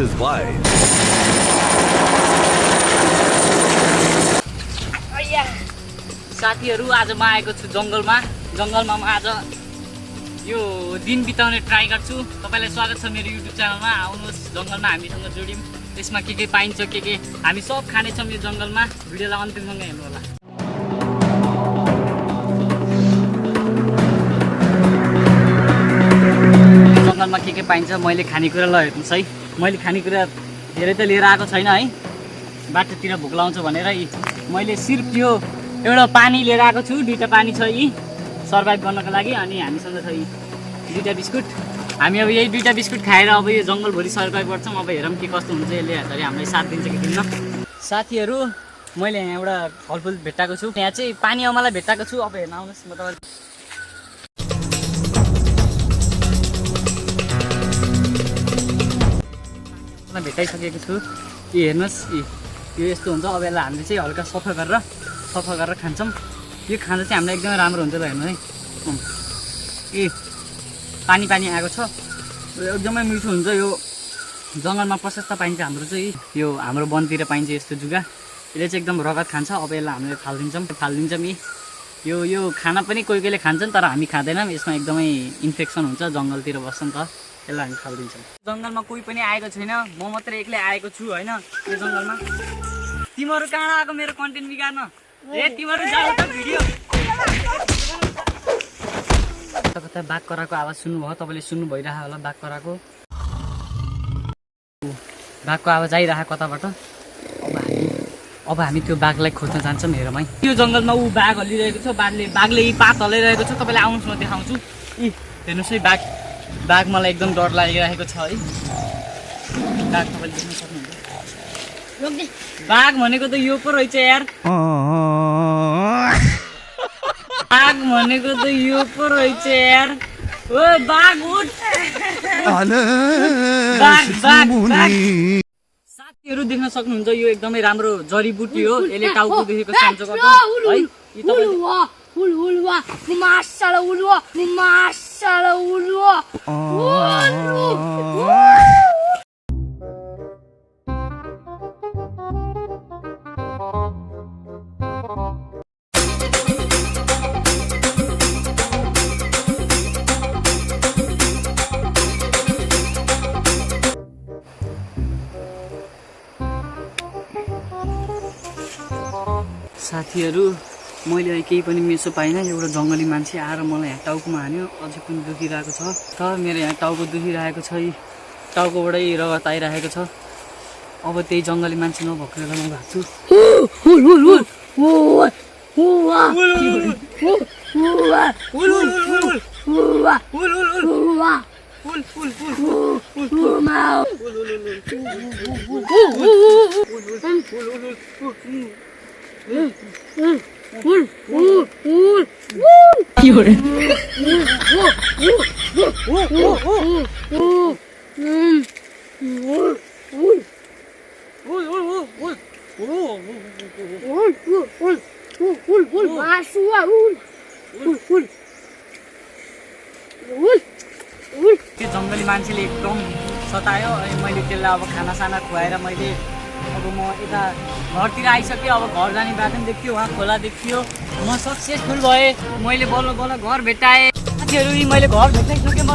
his life. साथीहरु आज म आएको छु जंगलमा म आज यो दिन बिताउने ट्राई गर्छु। तपाईलाई स्वागत छ मेरो YouTube च्यानलमा। आउनुहोस् जंगलमा हामीसँग जोडियौं। यसमा के पाइन्छ के हामी सब खाने छौं यो जंगलमा। भिडियोलाई अन्तिमसम्म हेर्नु होला। जंगलमा के पाइन्छ मैले खानेकुरा ल हेर्नुस् है। मैले खानेकुरा धेरै त लिएर आएको छैन है, बाटोतिर भोक लाउँछ भनेर मैले सिर्फ यो एउटा पानी लिएर आएको छु। दुईटा पानी छ यी सर्भाइभ गर्नको लागि। अनि हामीसँग छ यी दुईटा बिस्कुट। हामी अब यही दुईटा बिस्कुट खाएर अब यो जंगलभरि सर्भाइभ गर्छौँ। अब हेरौँ के कस्तो हुन्छ, यसले हेर्दाखेरि हामीलाई साथ दिन्छ कि दिन्न। साथीहरू मैले यहाँ एउटा फलफुल भेट्टाएको छु। यहाँ चाहिँ पानी अमला भेट्टाएको छु। अब हेर्न आउनुहोस्, म तपाईँ भेटाइसकेको छु। यो हेर्नुहोस्, यो यस्तो हुन्छ। अब यसलाई हामीले चाहिँ हल्का सफा गरेर खान्छौँ। यो खाँदा चाहिँ हामीलाई एकदमै राम्रो हुन्छ। ल हेर्नु है, पानी आएको छ। एकदमै मिठो हुन्छ। यो जङ्गलमा प्रशस्त पाइन्छ हाम्रो चाहिँ, यो हाम्रो वनतिर पाइन्छ यस्तो जुगा। यसले चाहिँ एकदम रगत खान्छ। अब यसलाई हामीले फालिदिन्छौँ। यो खाना पनि कोही खान्छन्, तर हामी खाँदैनौँ। यसमा एकदमै इन्फेक्सन हुन्छ। जङ्गलतिर बस्छ नि त, यसलाई हामी फालिदिन्छौँ। जङ्गलमा कोही पनि आएको छैन, म मात्रै एक्लै आएको छु होइन यो जङ्गलमा। तिमीहरू कहाँ आएको मेरो कन्टेन्ट बिगार्न? तिमीहरू जाऊ त भिडियो। कता बाघ कराको आवाज सुन्नुभयो? तपाईँले सुन्नु भइरहेको होला बाघ कराको। बाघको आवाज आइरहेको कताबाट। अब हामी त्यो बाघलाई खोज्न जान्छौँ। हेरौँ है, यो जङ्गलमा बाघ हल्लिरहेको छ। बाघले यी पात हल्लाइरहेको छ। तपाईँलाई आउनुहोस्, म देखाउँछु। हेर्नुहोस् है, बाघ मलाई एकदम डर लागिरहेको छ है। बाघ तपाईँले देख्न सक्नुहुन्छ। बाघ भनेको त यो पो रहेछ यार। बाघ भनेको त यो पो रहेछ यार। ओ बाघ उठ। साथीहरू देख्न सक्नुहुन्छ, यो एकदमै राम्रो जडीबुटी हो। यसले टाउको दुखेको सन्चो गर्छ है। साथीहरू मैले अहिले केही पनि मेसो पाइनँ। एउटा जङ्गली मान्छे आएर मलाई यहाँ टाउकोमा हान्यो। अझै पनि दुखिरहेको छ। मेरो यहाँ टाउको दुखिरहेको छ। टाउकोबाटै रगत आइरहेको छ। अब त्यही जङ्गली मान्छे नभएकोले म भाग्छु। त्यो जङ्गली मान्छेले एकदम सतायो। अनि मैले त्यसलाई अब खानासाना खुवाएर मैले अब म यता घरतिर आइसकेँ। अब घर जाने बाटो पनि देखियो, वहाँ खोला देखियो। म सक्सेसफुल भएँ। मैले बल्ल घर भेटाएँ। साथीहरू मैले घर भेटाइसकेँ। म